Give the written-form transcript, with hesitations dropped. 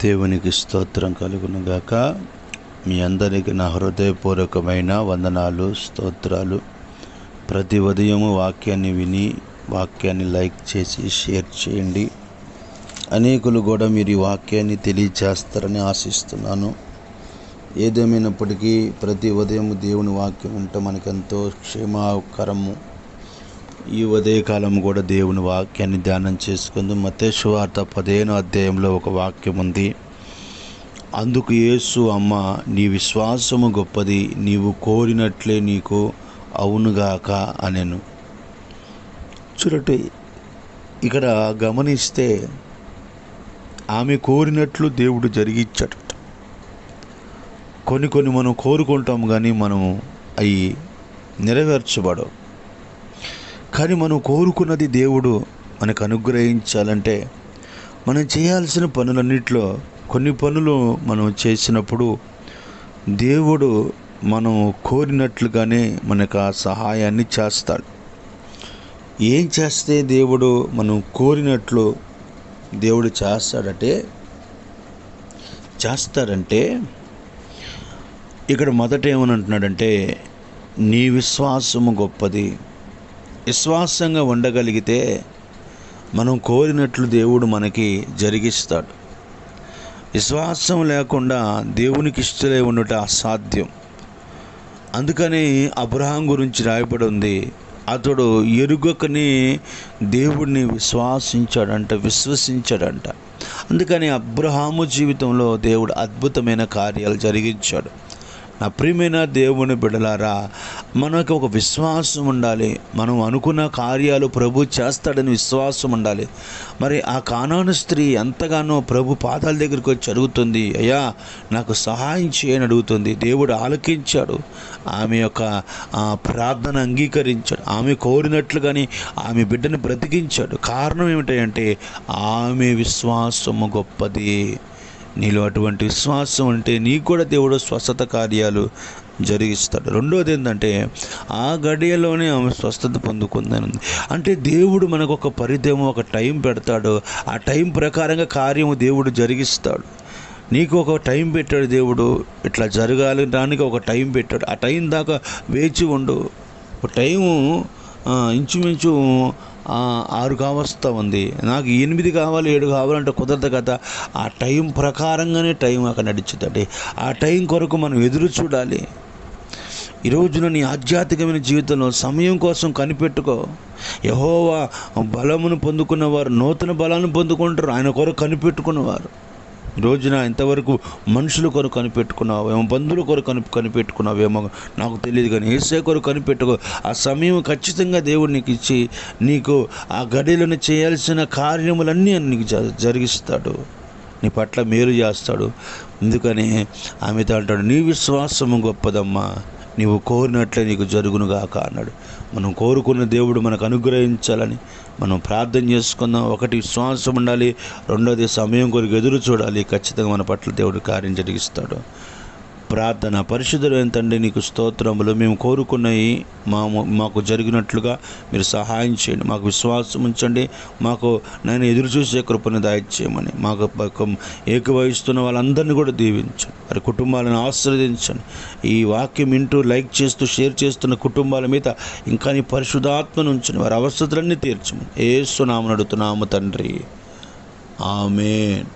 దేవునికి స్తోత్రం కలుగును గాక. మీ అందరికీ నా హృదయపూర్వకమైన వందనాలు, స్తోత్రాలు. ప్రతి ఉదయము వాక్యాన్ని విని వాక్యాన్ని లైక్ చేసి షేర్ చేయండి. అనేకులు కూడా మీరు ఈ వాక్యాన్ని తెలియచేస్తారని ఆశిస్తున్నాను. ఏదేమైనప్పటికీ ప్రతి ఉదయం దేవుని వాక్యం ఉంటే మనకెంతో క్షేమకరము. ఈ ఉదయకాలం కూడా దేవుని వాక్యాన్ని ధ్యానం చేసుకుందాం. మత్తయి సువార్త 15వ అధ్యాయంలో ఒక వాక్యం ఉంది. అందుకు యేసు, అమ్మ, నీ విశ్వాసము గొప్పది, నీవు కోరినట్లే నీకు అవునుగాక అనెను. చూడండి, ఇక్కడ గమనిస్తే ఆమె కోరినట్లు దేవుడు జరిగించాడు. కొన్ని మనం కోరుకుంటాం కానీ మనం అవి నెరవేర్చబడవు. కానీ మనం కోరుకున్నది దేవుడు మనకు అనుగ్రహించాలంటే మనం చేయాల్సిన పనులన్నింటిలో కొన్ని పనులు మనం చేసినప్పుడు దేవుడు మనం కోరినట్లుగానే మనకు ఆ సహాయాన్ని చేస్తాడు. ఏం చేస్తే దేవుడు మనం కోరినట్లు దేవుడు చేస్తాడంటే ఇక్కడ మొదట ఏమని అంటున్నాడంటే, నీ విశ్వాసము గొప్పది. విశ్వాసంగా ఉండగలిగితే మనం కోరినట్లు దేవుడు మనకి జరిగిస్తాడు. విశ్వాసం లేకుండా దేవునికి ఇష్టలై ఉండటం అసాధ్యం. అందుకని అబ్రహాం గురించి రాయబడి ఉంది, అతడు ఎరుగకని దేవుడిని విశ్వసించాడంట. అందుకని అబ్రహాము జీవితంలో దేవుడు అద్భుతమైన కార్యాలు జరిగించాడు. నా ప్రియమైన దేవుని బిడ్డలారా, మనకు ఒక విశ్వాసం ఉండాలి. మనం అనుకున్న కార్యాలు ప్రభు చేస్తాడని విశ్వాసం ఉండాలి. మరి ఆ కానాను స్త్రీ ఎంతగానో ప్రభు పాదాల దగ్గరికి వచ్చి అడుగుతుంది, అయ్యా నాకు సహాయం చేయని అడుగుతుంది. దేవుడు ఆలకించాడు, ఆమె యొక్క ప్రార్థన అంగీకరించాడు. ఆమె కోరినట్లుగానే ఆమె బిడ్డను బ్రతికించాడు. కారణం ఏమిటంటే ఆమె విశ్వాసము గొప్పది. నీలో అటువంటి విశ్వాసం ఉంటే నీకు కూడా దేవుడు స్వస్థత కార్యాలు జరిగిస్తాడు. రెండోది ఏంటంటే ఆ గడియలోనే ఆమె స్వస్థత పొందుకుందని. అంటే దేవుడు మనకు ఒక పరిధేమో, ఒక టైం పెడతాడు. ఆ టైం ప్రకారంగా కార్యము దేవుడు జరిగిస్తాడు. నీకు ఒక టైం పెట్టాడు దేవుడు, ఇట్లా జరగాలి దానికి ఒక టైం పెట్టాడు. ఆ టైం దాకా వేచి ఉండు. ఒక టైము ఇంచుమించు 6 కావస్తూ ఉంది, నాకు 8 కావాలి 7 కావాలంటే కుదరదు కదా. ఆ టైం ప్రకారంగానే టైం అక్కడ నడుచుతుంది. ఆ టైం కొరకు మనం ఎదురు చూడాలి. ఈరోజున నీ ఆధ్యాత్మికమైన జీవితంలో సమయం కోసం కనిపెట్టుకో. యెహోవా బలమును పొందుకున్నవారు నూతన బలాన్ని పొందుకుంటారు. ఆయన కొరకు కనిపెట్టుకున్నవారు. రోజున ఇంతవరకు మనుషుల కొరకు కనిపెట్టుకున్నావేమో, బంధువుల కొరకు కనిపెట్టుకున్నావేమో నాకు తెలియదు, కానీ యేసే కొరకు కనిపెట్టుకో. ఆ సమయం ఖచ్చితంగా దేవుడు నీకు ఇచ్చి నీకు ఆ గడిలోనే చేయాల్సిన కార్యములన్నీ నీకు జరిగిస్తాడు. నీ పట్ల మేలు చేస్తాడు. అందుకని ఆమెతో అంటాడు, నీ విశ్వాసము గొప్పదమ్మా, నీవు కోరినట్లే నీకు జరుగునుగాక అన్నాడు. మనం కోరుకున్న దేవుడు మనకు అనుగ్రహించాలని మనం ప్రార్థన చేసుకుందాం. ఒకటి విశ్వాసం ఉండాలి, రెండోది సమయం కొరకు ఎదురు చూడాలి. ఖచ్చితంగా మన పట్ల దేవుడు కార్యం జరిగిస్తాడు. ప్రార్థన. పరిశుద్ధుడైన తండ్రి, నీకు స్తోత్రములు. మేము కోరుకున్నవి మాకు జరిగినట్లుగా మీరు సహాయం చేయండి. మాకు విశ్వాసం ఉంచండి. మాకు నేను ఎదురు చూసే కృపను దయచేయమని, మాకు ఏకవహిస్తున్న వాళ్ళందరినీ కూడా దీవించండి. వారి కుటుంబాలను ఆశీర్వదించండి. ఈ వాక్యం వింటూ లైక్ చేస్తూ షేర్ చేస్తున్న కుటుంబాల మీద ఇంకా నీ పరిశుద్ధాత్మను ఉంచండి. వారి అవసరతలన్నీ తీర్చమని యేసు నామమున అడుగుతున్నాము తండ్రి. ఆమేన్.